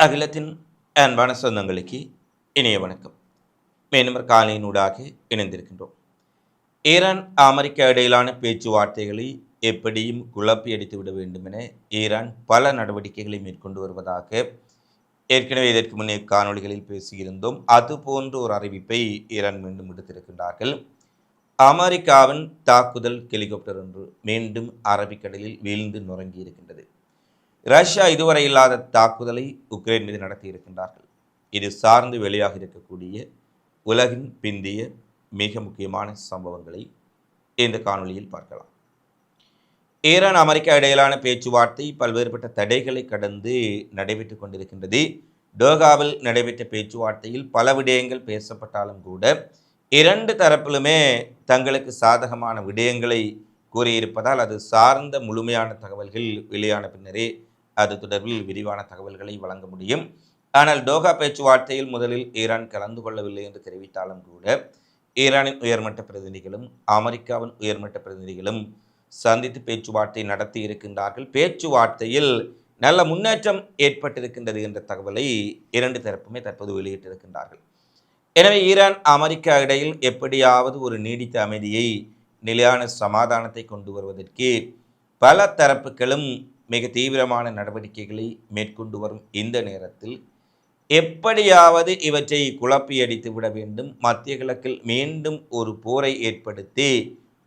அகிலத்தின் அன்பான சொந்தங்களுக்கு இணைய வணக்கம். மீண்டும் ஒரு காலையினூடாக இணைந்திருக்கின்றோம். ஈரான் அமெரிக்கா இடையிலான பேச்சுவார்த்தைகளை எப்படியும் குழப்பி அடித்து விட வேண்டும் என ஈரான் பல நடவடிக்கைகளை மேற்கொண்டு வருவதாக ஏற்கனவே இதற்கு முன்னே காணொளிகளில் பேசியிருந்தோம். அதுபோன்ற ஒரு அறிவிப்பை ஈரான் மீண்டும் விடுத்திருக்கின்றார்கள். அமெரிக்காவின் தாக்குதல் ஹெலிகாப்டர் ஒன்று மீண்டும் அரபிக்கடலில் வீழ்ந்து நுறங்கி இருக்கின்றது. ரஷ்யா இதுவரை இல்லாத தாக்குதலை உக்ரைன் மீது நடத்தியிருக்கின்றார்கள். இது சார்ந்து வெளியாக இருக்கக்கூடிய உலகின் பிந்திய மிக முக்கியமான சம்பவங்களை இந்த காணொலியில் பார்க்கலாம். ஈரான் அமெரிக்கா இடையிலான பேச்சுவார்த்தை பல்வேறுபட்ட தடைகளை கடந்து நடைபெற்று கொண்டிருக்கின்றது. டோகாவில் நடைபெற்ற பேச்சுவார்த்தையில் பல விடயங்கள் பேசப்பட்டாலும் கூட இரண்டு தரப்பிலுமே தங்களுக்கு சாதகமான விடயங்களை கூறியிருப்பதால் அது சார்ந்த முழுமையான தகவல்கள் வெளியான பின்னரே அது தொடர்பில் விரிவான தகவல்களை வழங்க முடியும். ஆனால் டோகா பேச்சுவார்த்தையில் முதலில் ஈரான் கலந்து கொள்ளவில்லை என்று தெரிவித்தாலும் கூட ஈரானின் உயர்மட்ட பிரதிநிதிகளும் அமெரிக்காவின் உயர்மட்ட பிரதிநிதிகளும் சந்தித்து பேச்சுவார்த்தை நடத்தி இருக்கின்றார்கள். பேச்சுவார்த்தையில் நல்ல முன்னேற்றம் ஏற்பட்டிருக்கின்றது என்ற தகவலை இரண்டு தரப்புமே தற்போது வெளியிட்டிருக்கின்றார்கள். எனவே ஈரான் அமெரிக்கா இடையில் எப்படியாவது ஒரு நீடித்த அமைதியை, நிலையான சமாதானத்தை கொண்டு வருவதற்கு பல தரப்புகளும் மிக தீவிரமான நடவடிக்கைகளை மேற்கொண்டு வரும் இந்த நேரத்தில் எப்படியாவது இவற்றை குழப்பியடித்து விட வேண்டும். மத்திய கிழக்கில் மீண்டும் ஒரு போரை ஏற்படுத்தி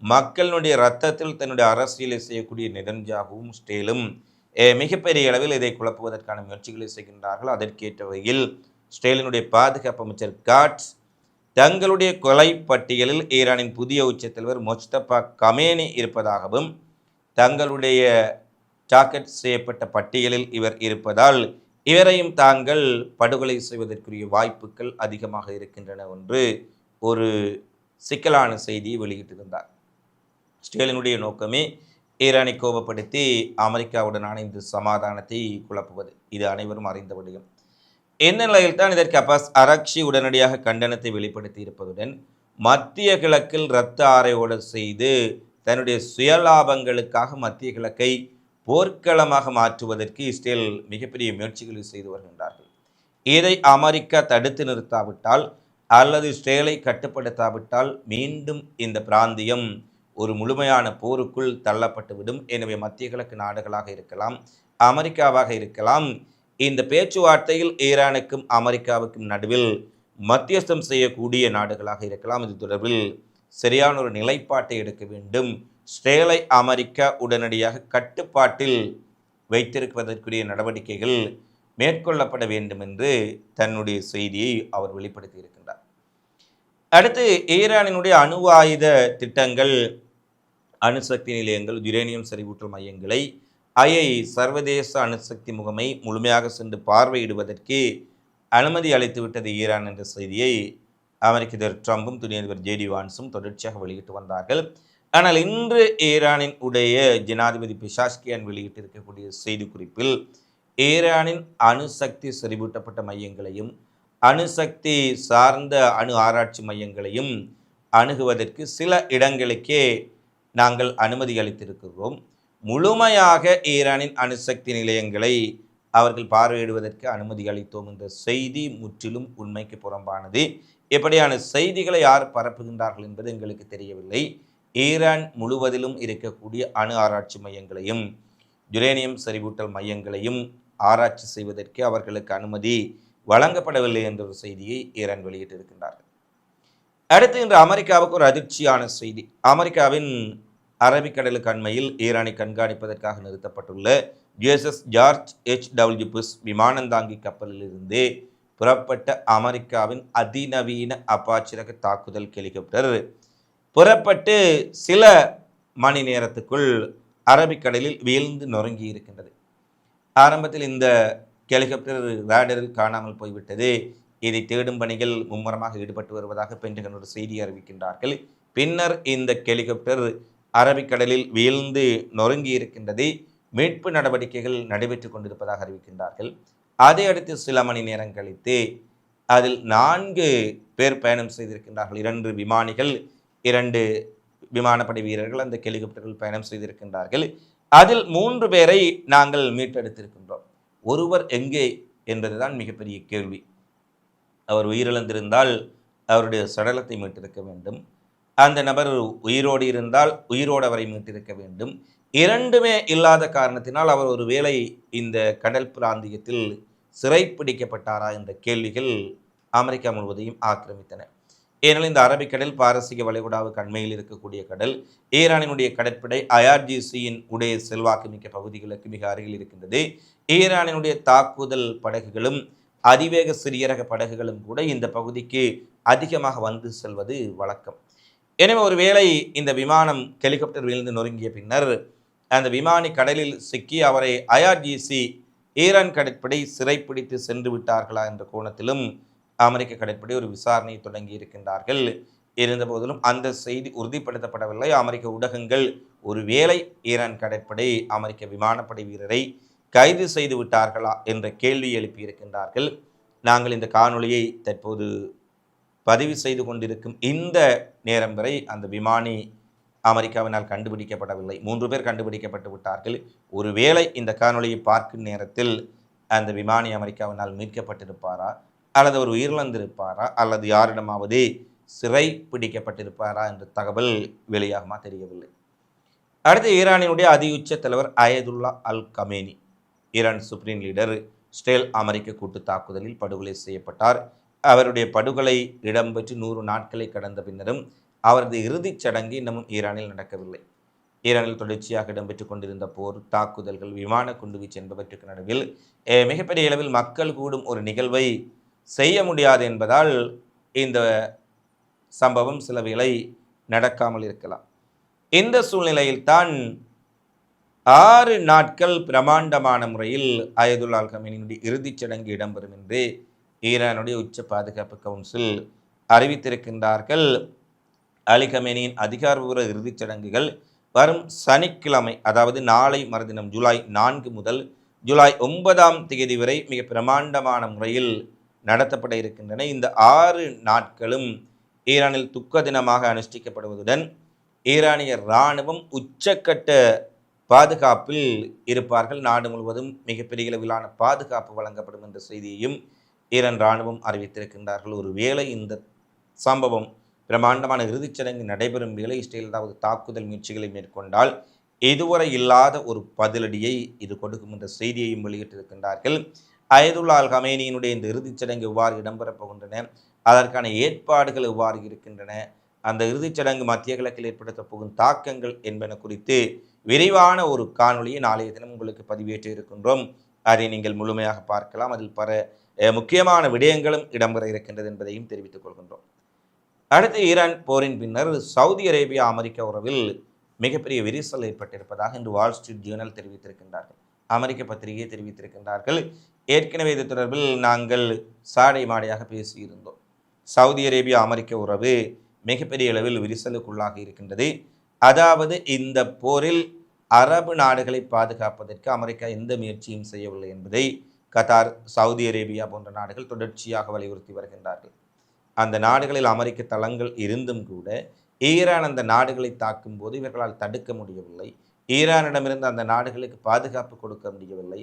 மக்களுடைய இரத்தத்தில் தன்னுடைய அரசியலை செய்யக்கூடிய நெதன்யாகுவும் ஸ்டேலும் மிகப்பெரிய அளவில் இதை குழப்புவதற்கான முயற்சிகளை செய்கின்றார்கள். அதற்கேற்ற வகையில் ஸ்டேலினுடைய பாதுகாப்பு அமைச்சர் காட்ஸ் தங்களுடைய கொலை பட்டியலில் ஈரானின் புதிய உச்சத்தலைவர் மொஸ்தபா கமேனி இருப்பதாகவும், தங்களுடைய டார்கெட் செய்யப்பட்ட பட்டியலில் இவர் இருப்பதால் இவரையும் தாங்கள் படுகொலை செய்வதற்குரிய வாய்ப்புகள் அதிகமாக இருக்கின்றன என்று ஒரு சிக்கலான செய்தியை வெளியிட்டிருந்தார். ஸ்டேலினுடைய நோக்கமே ஈரானை கோபப்படுத்தி அமெரிக்காவுடனான இந்த சமாதானத்தை குழப்புவது. இது அனைவரும் அறிந்த விடயம். இந்த நிலையில் தான் இதற்கு அப்பாஸ் அரக்ஷி உடனடியாக கண்டனத்தை வெளிப்படுத்தி இருப்பதுடன் மத்திய கிழக்கில் இரத்த ஆரையோடு செய்து தன்னுடைய சுயலாபங்களுக்காக மத்திய கிழக்கை போர்க்களமாக மாற்றுவதற்கு இஸ்ரேல் மிகப்பெரிய முயற்சிகளை செய்து வருகின்றார்கள். இதை அமெரிக்கா தடுத்து நிறுத்தாவிட்டால் அல்லது இஸ்ரேலை கட்டுப்படுத்தாவிட்டால் மீண்டும் இந்த பிராந்தியம் ஒரு முழுமையான போருக்குள் தள்ளப்பட்டுவிடும். எனவே மத்திய கிழக்கு நாடுகளாக இருக்கலாம், அமெரிக்காவாக இருக்கலாம், இந்த பேச்சுவார்த்தையில் ஈரானுக்கும் அமெரிக்காவுக்கும் நடுவில் மத்தியஸ்தம் செய்யக்கூடிய நாடுகளாக இருக்கலாம். இது தொடர்பில் சரியான ஒரு நிலைப்பாட்டை எடுக்க வேண்டும். இஸ்ரேலை அமெரிக்கா உடனடியாக கட்டுப்பாட்டில் வைத்திருப்பதற்குரிய நடவடிக்கைகள் மேற்கொள்ளப்பட வேண்டும் என்று தன்னுடைய செய்தியை அவர் வெளிப்படுத்தி இருக்கின்றார். அடுத்து ஈரானினுடைய அணு ஆயுத திட்டங்கள், அணுசக்தி நிலையங்கள், யுரேனியம் செறிவூட்டல் மையங்களை சர்வதேச அணுசக்தி முகமை முழுமையாக சென்று பார்வையிடுவதற்கு அனுமதி அளித்துவிட்டது ஈரான் என்ற செய்தியை அமெரிக்க அதிபர் ட்ரம்பும் துணை அதிபர் ஜேடி வான்ஸும் தொடர்ச்சியாக வெளியிட்டு வந்தார்கள். ஆனால் இன்று ஈரானின் உடைய ஜனாதிபதி பெஷாஷ்கியான் வெளியிட்டிருக்கக்கூடிய செய்திக்குறிப்பில் ஈரானின் அணுசக்தி செறிவூட்டப்பட்ட மையங்களையும் அணுசக்தி சார்ந்த அணு ஆராய்ச்சி மையங்களையும் அணுகுவதற்கு சில இடங்களுக்கே நாங்கள் அனுமதி அளித்திருக்கிறோம். முழுமையாக ஈரானின் அணுசக்தி நிலையங்களை அவர்கள் பார்வையிடுவதற்கு அனுமதி அளித்தோம் என்ற செய்தி முற்றிலும் உண்மைக்கு புறம்பானது. எப்படியான செய்திகளை யார் பரப்புகின்றார்கள் என்பது எங்களுக்கு தெரியவில்லை. ஈரான் முழுவதிலும் இருக்கக்கூடிய அணு ஆராய்ச்சி மையங்களையும் யுரேனியம் செறிவூட்டல் மையங்களையும் ஆராய்ச்சி செய்வதற்கு அவர்களுக்கு அனுமதி வழங்கப்படவில்லை என்ற ஒரு செய்தியை ஈரான் வெளியிட்டிருக்கின்றார்கள். அடுத்து இன்று அமெரிக்காவுக்கு ஒரு அதிர்ச்சியான செய்தி. அமெரிக்காவின் அரபிக்கடலுக்கு அண்மையில் ஈரானை கண்காணிப்பதற்காக நிறுத்தப்பட்டுள்ள USS ஜார்ஜ் H.W. புஷ் விமானந்தாங்கி கப்பலிலிருந்து புறப்பட்ட அமெரிக்காவின் அதிநவீன அப்பாச்சி தாக்குதல் ஹெலிகாப்டர் புறப்பட்டு சில மணி நேரத்துக்குள் அரபிக்கடலில் வீழ்ந்து நொறுங்கி இருக்கின்றது. ஆரம்பத்தில் இந்த ஹெலிகாப்டர் ரேடரில் காணாமல் போய்விட்டது. இதை தேடும் பணிகள் மும்முரமாக ஈடுபட்டு வருவதாக பென்டகன் ஒரு செய்தி அறிவிக்கின்றார்கள். பின்னர் இந்த ஹெலிகாப்டர் அரபிக்கடலில் வீழ்ந்து நொறுங்கி இருக்கின்றது. மீட்பு நடவடிக்கைகள் நடைபெற்று கொண்டிருப்பதாக அறிவிக்கின்றார்கள். அதையடுத்து சில மணி நேரம் கழித்து அதில் 4 பேர் பயணம் செய்திருக்கின்றார்கள். 2 விமானிகள், 2 விமானப்படை வீரர்கள் அந்த ஹெலிகாப்டரில் பயணம் செய்திருக்கின்றார்கள். அதில் 3 பேரை நாங்கள் மீட்டெடுத்திருக்கின்றோம். ஒருவர் எங்கே என்பதுதான் மிகப்பெரிய கேள்வி. அவர் உயிரிழந்திருந்தால் அவருடைய சடலத்தை மீட்டிருக்க வேண்டும். அந்த நபர் உயிரோடு இருந்தால் உயிரோடு அவரை மீட்டிருக்க வேண்டும். இரண்டுமே இல்லாத காரணத்தினால் அவர் ஒரு வேளை இந்த கடல் பிராந்தியத்தில் சிறைப்பிடிக்கப்பட்டாரா என்ற கேள்விகள் அமெரிக்கா முழுவதையும் ஆக்கிரமித்தன. ஏனெனில் இந்த அரபிக்கடல் பாரசீக வளைகுடாவுக்கு அண்மையில் இருக்கக்கூடிய கடல், ஈரானினுடைய கடற்படை IRGCயின் உடைய செல்வாக்கு மிக்க பகுதிகளுக்கு மிக அருகில் இருக்கின்றது. ஈரானினுடைய தாக்குதல் படகுகளும் அதிவேக சிறிய ரக படகுகளும் கூட இந்த பகுதிக்கு அதிகமாக வந்து செல்வது வழக்கம். எனவே ஒருவேளை இந்த விமானம் ஹெலிகாப்டர் விழுந்து நொறுங்கிய பின்னர் அந்த விமானி கடலில் சிக்கி அவரை IRGC ஈரான் கடற்படை சிறைப்பிடித்து சென்று விட்டார்களா என்ற கோணத்திலும் அமெரிக்க கடற்படை ஒரு விசாரணையை தொடங்கி இருக்கின்றார்கள். இருந்தபோதிலும் அந்த செய்தி உறுதிப்படுத்தப்படவில்லை. அமெரிக்க ஊடகங்கள் ஒருவேளை ஈரான் கடற்படை அமெரிக்க விமானப்படை வீரரை கைது செய்து விட்டார்களா என்ற கேள்வி எழுப்பியிருக்கின்றார்கள். நாங்கள் இந்த காணொளியை தற்போது பதிவு செய்து கொண்டிருக்கும் இந்த நேரம் வரை அந்த விமானி அமெரிக்காவினால் கண்டுபிடிக்கப்படவில்லை. 3 பேர் கண்டுபிடிக்கப்பட்டு விட்டார்கள். ஒருவேளை இந்த காணொளியை பார்க்கும் நேரத்தில் அந்த விமானி அமெரிக்காவினால் மீட்கப்பட்டிருப்பாரா, அல்லது அவர் உயிரிழந்திருப்பாரா, அல்லது யாரிடமாவது சிறை பிடிக்கப்பட்டிருப்பாரா என்ற தகவல் வெளியாகுமா தெரியவில்லை. அடுத்து ஈரானினுடைய அதியுச்ச தலைவர் அயதுல்லா அல் கமேனி, ஈரான் சுப்ரீம் லீடர் ஸ்டேல் அமெரிக்க கூட்டு தாக்குதலில் படுகொலை செய்யப்பட்டார். அவருடைய படுகொலை இடம்பெற்று 100 நாட்களை கடந்த பின்னரும் அவரது இறுதிச் சடங்கு இன்னமும் ஈரானில் நடக்கவில்லை. ஈரானில் தொடர்ச்சியாக இடம்பெற்று கொண்டிருந்த போர், தாக்குதல்கள், விமான குண்டுவீச்சு என்பவற்றுக்கு நடுவில் மிகப்பெரிய அளவில் மக்கள் கூடும் ஒரு நிகழ்வை செய்ய முடியாது என்பதால் இந்த சம்பவம் சில வேளை நடக்காமல் இருக்கலாம். இந்த சூழ்நிலையில்தான் 6 நாட்கள் பிரமாண்டமான முறையில் அயதுல்லா அல் கமேனியினுடைய இறுதிச் சடங்கு இடம்பெறும் என்று ஈரானுடைய உச்ச பாதுகாப்பு கவுன்சில் அறிவித்திருக்கின்றார்கள். அலி கமேனியின் அதிகாரபூர்வ இறுதிச் சடங்குகள் வரும் சனிக்கிழமை, அதாவது நாளை மறுதினம் ஜூலை 4 முதல் ஜூலை 9 வரை மிக பிரமாண்டமான முறையில் நடத்தப்பட இருக்கின்றன. இந்த 6 நாட்களும் ஈரானில் துக்க தினமாக அனுஷ்டிக்கப்படுவதுடன் ஈரானிய இராணுவம் உச்சக்கட்ட பாதுகாப்பில் இருப்பார்கள். நாடு முழுவதும் மிகப்பெரிய அளவிலான பாதுகாப்பு வழங்கப்படும் என்ற செய்தியையும் ஈரான் இராணுவம் அறிவித்திருக்கின்றார்கள். ஒரு வேளை இந்த சம்பவம் பிரமாண்டமான இறுதிச் சடங்கு நடைபெறும் வேளை இஸ்ரேல் ஏதாவது தாக்குதல் முயற்சிகளை மேற்கொண்டால் இதுவரை இல்லாத ஒரு பதிலடியை இது கொடுக்கும் என்ற செய்தியையும் வெளியிட்டிருக்கின்றார்கள். அயதுல்லா அல் கமேனியினுடைய இந்த இறுதிச் சடங்கு எவ்வாறு இடம்பெறப் போகின்றன, அதற்கான ஏற்பாடுகள் எவ்வாறு இருக்கின்றன, அந்த இறுதிச் சடங்கு மத்திய கிழக்கில் ஏற்படுத்தப் போகும் தாக்கங்கள் என்பன குறித்து விரிவான ஒரு காணொளியை நாளைய தினம் உங்களுக்கு பதிவேற்ற இருக்கின்றோம். அதை நீங்கள் முழுமையாக பார்க்கலாம். அதில் பல முக்கியமான விடயங்களும் இடம்பெற இருக்கின்றது என்பதையும் தெரிவித்துக் கொள்கின்றோம். அடுத்து ஈரான் போரின் பின்னர் சவுதி அரேபியா அமெரிக்க உறவில் மிகப்பெரிய விரிசல் ஏற்பட்டிருப்பதாக இன்று வால் ஸ்ட்ரீட் ஜேர்னல் தெரிவித்திருக்கின்றார்கள். அமெரிக்க பத்திரிகை தெரிவித்திருக்கின்றார்கள். ஏற்கனவே இது தொடர்பில் நாங்கள் சாடை மாடையாக பேசியிருந்தோம். சவுதி அரேபியா அமெரிக்க உறவு மிகப்பெரிய அளவில் விரிசலுக்குள்ளாக இருக்கின்றது. அதாவது இந்த போரில் அரபு நாடுகளை பாதுகாப்பதற்கு அமெரிக்கா எந்த முயற்சியும் செய்யவில்லை என்பதை கத்தார், சவுதி அரேபியா போன்ற நாடுகள் தொடர்ச்சியாக வலியுறுத்தி வருகின்றார்கள். அந்த நாடுகளில் அமெரிக்க தளங்கள் இருந்தும் கூட ஈரான் அந்த நாடுகளை தாக்கும் போது இவர்களால் தடுக்க முடியவில்லை. ஈரானிடமிருந்து அந்த நாடுகளுக்கு பாதுகாப்பு கொடுக்க முடியவில்லை.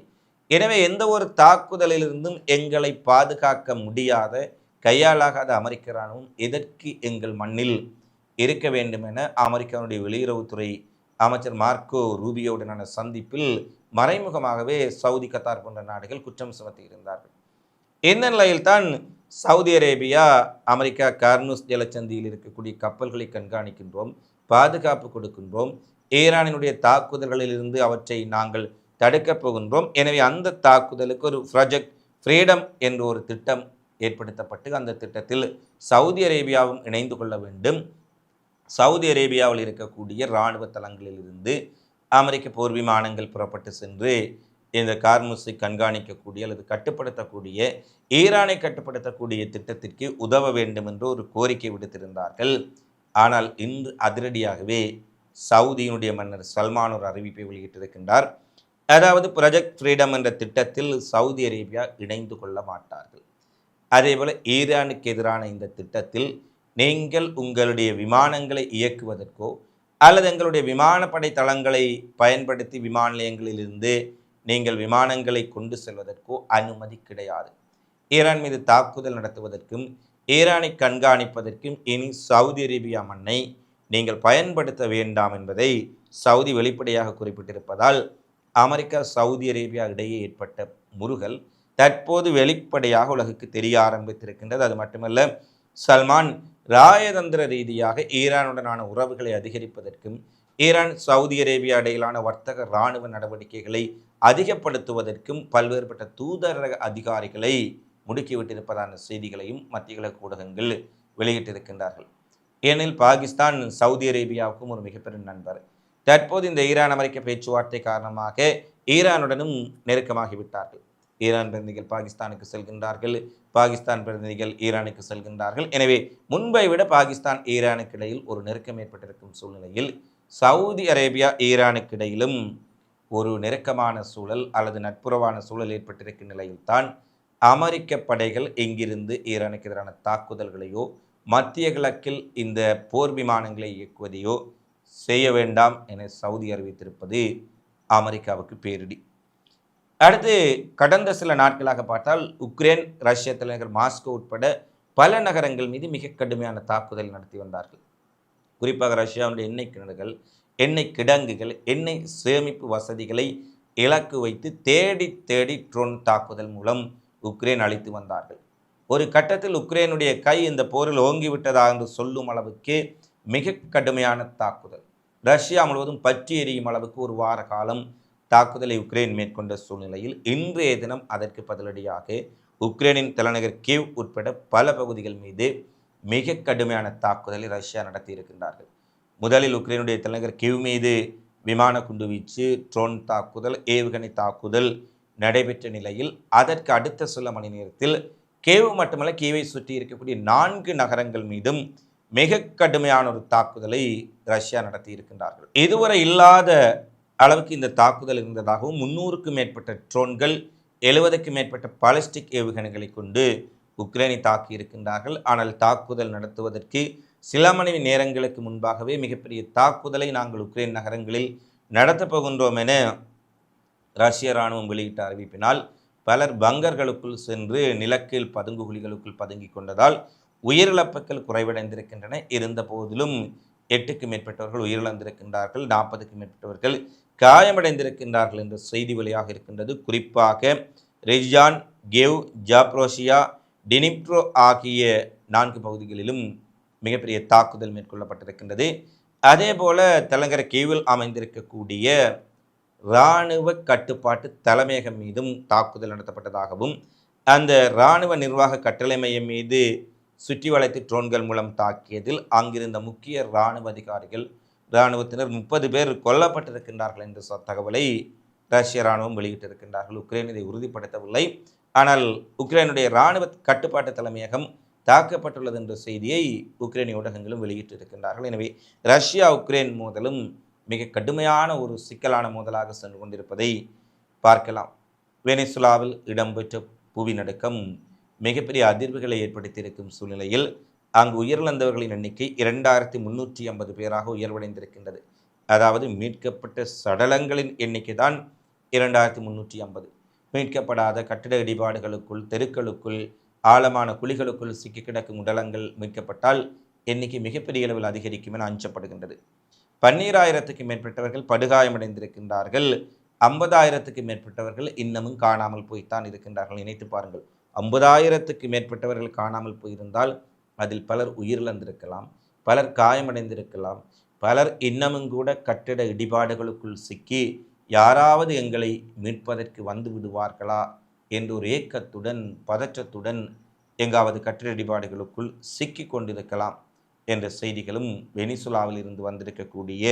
எனவே எந்த ஒரு தாக்குதலிலிருந்தும் எங்களை பாதுகாக்க முடியாத, கையாளாகாத அமெரிக்க இராணுவம் எதற்கு எங்கள் மண்ணில் இருக்க வேண்டும் என அமெரிக்காவுடைய வெளியுறவுத்துறை அமைச்சர் மார்க்கோ ரூபியோவுடனான சந்திப்பில் மறைமுகமாகவே சவுதி, கத்தார் போன்ற நாடுகள் குற்றம் சுமத்தி இருந்தார்கள். இந்த நிலையில்தான் சவுதி அரேபியா அமெரிக்கா கார்னூஸ் ஜலச்சந்தியில் இருக்கக்கூடிய கப்பல்களை கண்காணிக்கின்றோம், பாதுகாப்பு கொடுக்கின்றோம், ஈரானினுடைய தாக்குதல்களிலிருந்து அவற்றை நாங்கள் தடுக்கப் போகின்றோம். எனவே அந்த தாக்குதலுக்கு ஒரு ப்ராஜெக்ட் ஃப்ரீடம் என்ற ஒரு திட்டம் ஏற்படுத்தப்பட்டு அந்த திட்டத்தில் சவுதி அரேபியாவும் இணைந்து கொள்ள வேண்டும். சவுதி அரேபியாவில் இருக்கக்கூடிய இராணுவ தளங்களிலிருந்து அமெரிக்க போர் விமானங்கள் புறப்பட்டு சென்று இந்த கார்முஸை கண்காணிக்கக்கூடிய அல்லது கட்டுப்படுத்தக்கூடிய, ஈரானை கட்டுப்படுத்தக்கூடிய திட்டத்திற்கு உதவ வேண்டும் என்று ஒரு கோரிக்கை விடுத்திருந்தார்கள். ஆனால் இன்று அதிரடியாகவே சவுதியினுடைய மன்னர் சல்மான் ஒரு அறிவிப்பை வெளியிட்டிருக்கின்றார். அதாவது ப்ராஜெக்ட் ஃப்ரீடம் என்ற திட்டத்தில் சவுதி அரேபியா இணைந்து கொள்ள மாட்டார்கள். அதேபோல் ஈரானுக்கு எதிரான இந்த திட்டத்தில் நீங்கள் உங்களுடைய விமானங்களை இயக்குவதற்கோ அல்லது எங்களுடைய விமானப்படை தளங்களை பயன்படுத்தி விமான நிலையங்களிலிருந்து நீங்கள் விமானங்களை கொண்டு செல்வதற்கோ அனுமதி கிடையாது. ஈரான் மீது தாக்குதல் நடத்துவதற்கும் ஈரானை கண்காணிப்பதற்கும் இனி சவுதி அரேபியா மண்ணை நீங்கள் பயன்படுத்த வேண்டாம் என்பதை சவுதி வெளிப்படையாக குறிப்பிட்டிருப்பதால் அமெரிக்கா சவுதி அரேபியா இடையே ஏற்பட்ட முறுகல் தற்போது வெளிப்படையாக உலகுக்கு தெரிய ஆரம்பித்திருக்கின்றது. அது மட்டுமல்ல, சல்மான் ராயதந்திர ரீதியாக ஈரானுடனான உறவுகளை அதிகரிப்பதற்கும் ஈரான் சவுதி அரேபியா இடையிலான வர்த்தக இராணுவ நடவடிக்கைகளை அதிகப்படுத்துவதற்கும் பல்வேறுபட்ட தூதரக அதிகாரிகளை முடுக்கிவிட்டிருப்பதான செய்திகளையும் மத்திய கிழக்கு ஊடகங்கள் வெளியிட்டிருக்கின்றார்கள். ஏனெனில் பாகிஸ்தான் சவுதி அரேபியாவுக்கும் ஒரு மிகப்பெரிய நண்பர். தற்போது இந்த ஈரான் அமெரிக்க பேச்சுவார்த்தை காரணமாக ஈரானுடனும் நெருக்கமாகிவிட்டார்கள். ஈரான் பிரதிநிதிகள் பாகிஸ்தானுக்கு செல்கின்றார்கள், பாகிஸ்தான் பிரதிநிதிகள் ஈரானுக்கு செல்கின்றார்கள். எனவே முன்பை விட பாகிஸ்தான் ஈரானுக்கு இடையில் ஒரு நெருக்கம் ஏற்பட்டிருக்கும் சூழ்நிலையில் சவுதி அரேபியா ஈரானுக்கு இடையிலும் ஒரு நெருக்கமான சூழல் அல்லது நட்புறவான சூழல் ஏற்பட்டிருக்கும் நிலையில்தான் அமெரிக்க படைகள் இங்கிருந்து ஈரானுக்கு எதிரான தாக்குதல்களையோ மத்திய கிழக்கில் இந்த போர் விமானங்களை இயக்குவதையோ செய்ய வேண்டாம் என சவுதி அறிவித்திருப்பது அமெரிக்காவுக்கு பேரிடி. அடுத்து கடந்த சில நாட்களாக பார்த்தால் உக்ரைன் ரஷ்ய தலைநகர் மாஸ்கோ உட்பட பல நகரங்கள் மீது மிக கடுமையான தாக்குதல் நடத்தி வந்தார்கள். குறிப்பாக ரஷ்யாவுடைய எண்ணெய் கிணறுகள், எண்ணெய் கிடங்குகள், எண்ணெய் சேமிப்பு வசதிகளை இலக்கு வைத்து தேடி தேடி ட்ரோன் தாக்குதல் மூலம் உக்ரைன் அழித்து வந்தார்கள். ஒரு கட்டத்தில் உக்ரைனுடைய கை இந்த போரில் ஓங்கிவிட்டதா என்று சொல்லும் அளவுக்கு மிக கடுமையான தாக்குதல், ரஷ்யா முழுவதும் பற்றி எரியும் அளவுக்கு ஒரு வார காலம் தாக்குதலை உக்ரைன் மேற்கொண்ட சூழ்நிலையில் இன்றைய தினம் அதற்கு பதிலடியாக உக்ரைனின் தலைநகர் கீவ் உட்பட பல பகுதிகள் மீது மிக கடுமையான தாக்குதலை ரஷ்யா நடத்தியிருக்கின்றார்கள். முதலில் உக்ரைனுடைய தலைநகர் கீவ் மீது விமான குண்டுவீச்சு, ட்ரோன் தாக்குதல், ஏவுகணை தாக்குதல் நடைபெற்ற நிலையில் அதற்கு அடுத்த சில மணி நேரத்தில் கீவ் மட்டுமல்ல, கீவை சுற்றி இருக்கக்கூடிய 4 நகரங்கள் மீதும் மிக கடுமையான ஒரு தாக்குதலை ரஷ்யா நடத்தி இருக்கின்றார்கள். இதுவரை இல்லாத அளவுக்கு இந்த தாக்குதல் இருந்ததாகவும் 300க்கும் மேற்பட்ட ட்ரோன்கள், 70க்கும் மேற்பட்ட பாலிஸ்டிக் ஏவுகணைகளை கொண்டு உக்ரைனை தாக்கி இருக்கின்றார்கள். ஆனால் தாக்குதல் நடத்துவதற்கு சில மணி நேரங்களுக்கு முன்பாகவே மிகப்பெரிய தாக்குதலை நாங்கள் உக்ரைன் நகரங்களில் நடத்தப் போகின்றோம் என ரஷ்ய இராணுவம் வெளியிட்ட அறிவிப்பினால் பலர் பங்கர்களுக்குள் சென்று நிலக்கீழ் பதுங்கு குழிகளுக்குள் பதுங்கி கொண்டதால் உயிரிழப்புகள் குறைவடைந்திருக்கின்றன. இருந்த போதிலும் 8க்கும் மேற்பட்டவர்கள் உயிரிழந்திருக்கின்றார்கள், 40க்கும் மேற்பட்டவர்கள் காயமடைந்திருக்கின்றார்கள் என்ற செய்தி வெளியாக இருக்கின்றது. குறிப்பாக ரெஜான், கெவ், ஜாப்ரோஷியா, டினிப்ரோ ஆகிய 4 பகுதிகளிலும் மிகப்பெரிய தாக்குதல் மேற்கொள்ளப்பட்டிருக்கின்றது. அதே போல தலைநகர் கீவில் அமைந்திருக்கக்கூடிய இராணுவ கட்டுப்பாட்டு தலைமையகம் மீதும் தாக்குதல் நடத்தப்பட்டதாகவும் அந்த இராணுவ நிர்வாக கட்டளை மையம் மீது சுற்றி வளைத்து ட்ரோன்கள் மூலம் தாக்கியதில் அங்கிருந்த முக்கிய இராணுவ அதிகாரிகள், இராணுவத்தினர் 30 பேர் கொல்லப்பட்டிருக்கின்றார்கள் என்ற தகவலை ரஷ்ய இராணுவம் வெளியிட்டிருக்கின்றார்கள். உக்ரைன் இதை உறுதிப்படுத்தவில்லை. ஆனால் உக்ரைனுடைய இராணுவ கட்டுப்பாட்டு தலைமையகம் தாக்கப்பட்டுள்ளது என்ற செய்தியை உக்ரைனிய ஊடகங்களும் வெளியிட்டிருக்கின்றார்கள். எனவே ரஷ்யா உக்ரைன் மோதலும் மிக கடுமையான ஒரு சிக்கலான மோதலாக சென்று கொண்டிருப்பதை பார்க்கலாம். வெனிசுலாவில் இடம்பெற்ற புவிநடுக்கம் மிகப்பெரிய அதிர்வுகளை ஏற்படுத்தியிருக்கும் சூழ்நிலையில் அங்கு உயிரிழந்தவர்களின் எண்ணிக்கை 2350 பேராக உயர்வடைந்திருக்கின்றது. அதாவது மீட்கப்பட்ட சடலங்களின் எண்ணிக்கை தான் 2350. மீட்கப்படாத கட்டிட இடிபாடுகளுக்குள், தெருக்களுக்குள், ஆழமான குழிகளுக்குள் சிக்கி கிடக்கும் உடலங்கள் மீட்கப்பட்டால் எண்ணிக்கை மிகப்பெரிய அளவில் அதிகரிக்கும் என அஞ்சப்படுகின்றது. 12000க்கும் மேற்பட்டவர்கள் படுகாயமடைந்திருக்கின்றார்கள். 50,000க்கும் மேற்பட்டவர்கள் இன்னமும் காணாமல் போய்த்தான் இருக்கின்றார்கள். நினைத்து பாருங்கள், 50,000க்கும் மேற்பட்டவர்கள் காணாமல் போயிருந்தால் அதில் பலர் உயிரிழந்திருக்கலாம், பலர் காயமடைந்திருக்கலாம், பலர் இன்னமும் கூட கட்டிட இடிபாடுகளுக்குள் சிக்கி யாராவது எங்களை மீட்பதற்கு வந்து விடுவார்களா என்ற ஒரு ஏக்கத்துடன், பதற்றத்துடன் எங்காவது கட்டிட இடிபாடுகளுக்குள் சிக்கி கொண்டிருக்கலாம் என்ற செய்திகளும் வெனிசுலாவில் இருந்து வந்திருக்கக்கூடிய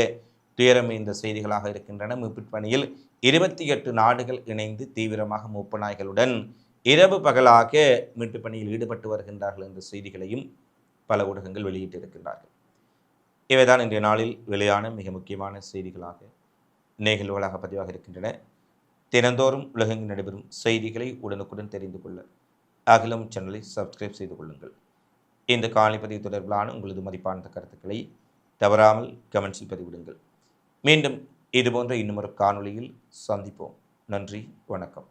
துயரமைந்த செய்திகளாக இருக்கின்றன. மீட்புப் பணியில் 28 நாடுகள் இணைந்து தீவிரமாக மூப்பு நாய்களுடன் இரவு பகலாக மீட்புப் பணியில் ஈடுபட்டு வருகின்றார்கள் என்ற செய்திகளையும் பல ஊடகங்கள் வெளியிட்டிருக்கின்றார்கள். இவைதான் இன்றைய நாளில் வெளியான மிக முக்கியமான செய்திகளாக, நிகழ்வுகளாக பதிவாக இருக்கின்றன. தினந்தோறும் உலகெங்கு நடைபெறும் செய்திகளை உடனுக்குடன் தெரிந்து கொள்ள அகிலம் சேனலை சப்ஸ்கிரைப் செய்து கொள்ளுங்கள். இந்த காணொளிப்பதிவு தொடர்பிலான உங்களது மதிப்பான கருத்துக்களை தவறாமல் கமெண்ட்ஸில் பதிவிடுங்கள். மீண்டும் இதுபோன்ற இன்னும் ஒரு காணொளியில் சந்திப்போம். நன்றி, வணக்கம்.